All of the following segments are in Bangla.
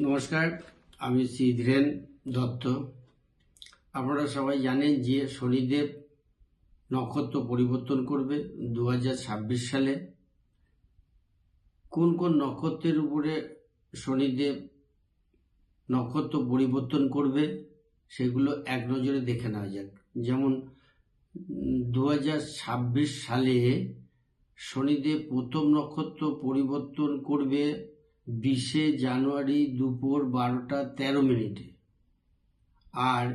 নমস্কার, আমি শ্রী ধীরেন দত্ত। আপনারা সবাই জানেন যে শনিদেব নক্ষত্র পরিবর্তন করবে 2026 সালে। কোন কোন নক্ষত্রের উপরে শনিদেব নক্ষত্র পরিবর্তন করবে সেগুলো এক নজরে দেখে নেওয়া যাক। যেমন 2026 সালে শনিদেব প্রথম নক্ষত্র পরিবর্তন করবে 20 জানুয়ারি দুপুর 12:13। আর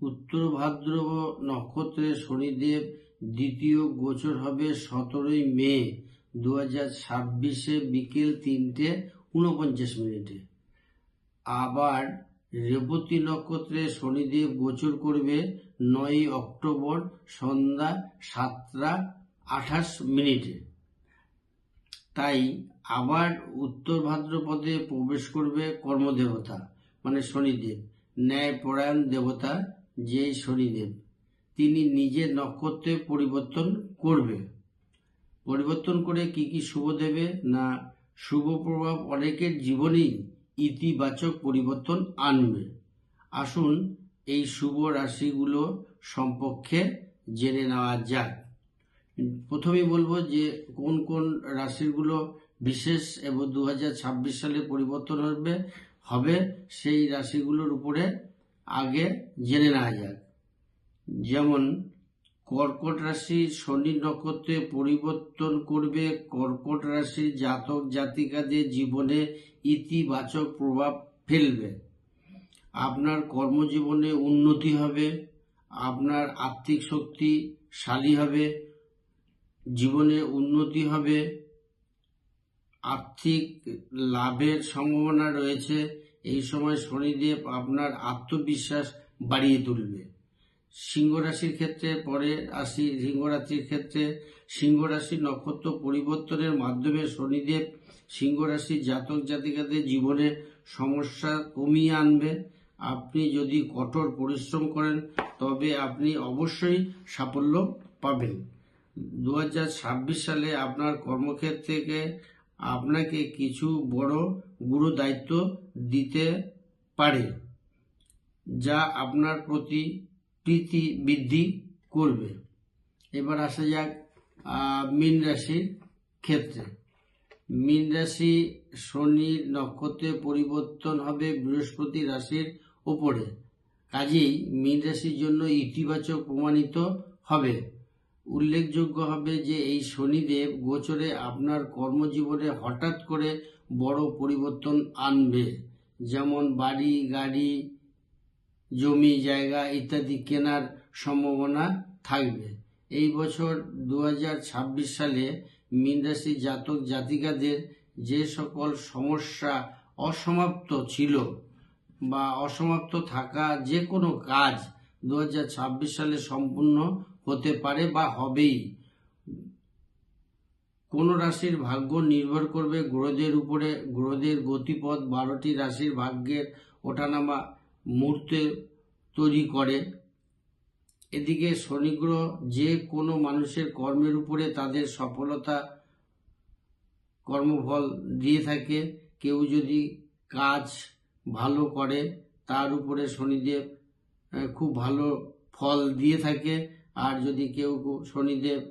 উত্তর ভাদ্রব নক্ষত্রে শনিদেব দ্বিতীয় গোচর হবে 17 মে 2026 বিকেল 3:49। আবার রেবতী নক্ষত্রে শনিদেব গোচর করবে 9 অক্টোবর সন্ধ্যা 7:28। তাই আবার উত্তর ভাদ্রপদে প্রবেশ করবে কর্মদেবতা মানে শনিদেব, ন্যায়পরায়ণ দেবতা যে শনিদেব, তিনি নিজের নক্ষত্রে পরিবর্তন করবে। পরিবর্তন করে কি কি শুভ দেবে না, শুভ প্রভাব অনেকের জীবনেই ইতিবাচক পরিবর্তন আনবে। আসুন এই শুভ রাশিগুলো সম্পর্কে জেনে নেওয়া যাক। প্রথমেই বলবো যে কোন কোন রাশিগুলো বিশেষ এবং 2026 সালে পরিবর্তন হবে সেই রাশিগুলোর উপরে আগে জেনে নেওয়া যাক। যেমন কর্কট রাশি শনি নক্ষত্রে পরিবর্তন করবে। কর্কট রাশির জাতক জাতিকাদের জীবনে ইতিবাচক প্রভাব ফেলবে। আপনার কর্মজীবনে উন্নতি হবে, আপনার আর্থিক শক্তিশালী হবে, জীবনে উন্নতি হবে, আর্থিক লাভের সম্ভাবনা রয়েছে। এই সময় শনিদেব আপনার আত্মবিশ্বাস বাড়িয়ে তুলবে। সিংহ রাশির ক্ষেত্রে পরে আসি। সিংহ রাশির নক্ষত্র পরিবর্তনের মাধ্যমে শনিদেব সিংহ রাশির জাতক জাতিকাদের জীবনে সমস্যা কমিয়ে আনবে। আপনি যদি কঠোর পরিশ্রম করেন তবে আপনি অবশ্যই সাফল্য পাবেন। 2026 সালে আপনার কর্মক্ষেত্রে আপনাকে কিছু বড় গুরু দায়িত্ব দিতে পারে, যা আপনার প্রতি প্রীতি বৃদ্ধি করবে। এবার আসা যাক মীন রাশির ক্ষেত্রে। মীন রাশি শনির নক্ষত্রে পরিবর্তন হবে বৃহস্পতি রাশির ওপরে, কাজেই মীন রাশির জন্য ইতিবাচক প্রমাণিত হবে। উল্লেখযোগ্য হবে যে এই শনিদেব গোচরে আপনার কর্মজীবনে হঠাৎ করে বড় পরিবর্তন আনবে। যেমন বাড়ি, গাড়ি, জমি জায়গা ইত্যাদি কেনার সম্ভাবনা থাকবে। এই বছর 2026 সালে মীন রাশির জাতক জাতিকাদের যে সকল সমস্যা অসমাপ্ত ছিল বা অসমাপ্ত থাকা যে কোনো কাজ 2026 সালে সম্পূর্ণ হতে পারে বা হবেই। কোন রাশির ভাগ্য নির্ভর করবে গ্রহদের উপরে। গ্রহদের গতিপথ 12টি রাশির ভাগ্যের ওঠানামা মুহূর্তে তৈরি করে। এদিকে শনি গ্রহ যে কোনো মানুষের কর্মের উপরে তাদের সফলতা কর্মফল দিয়ে থাকে। কেউ যদি কাজ ভালো করে তার উপরে শনিদেব খুব ভালো ফল দিয়ে থাকে, আর যদি কেউ শনিদেব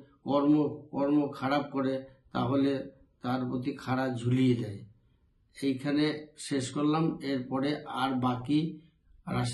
কর্ম খারাপ করে তাহলে তার প্রতি খারাপ ঝুলিয়ে দেয়। এইখানে শেষ করলাম। এরপরে আর বাকি রাশি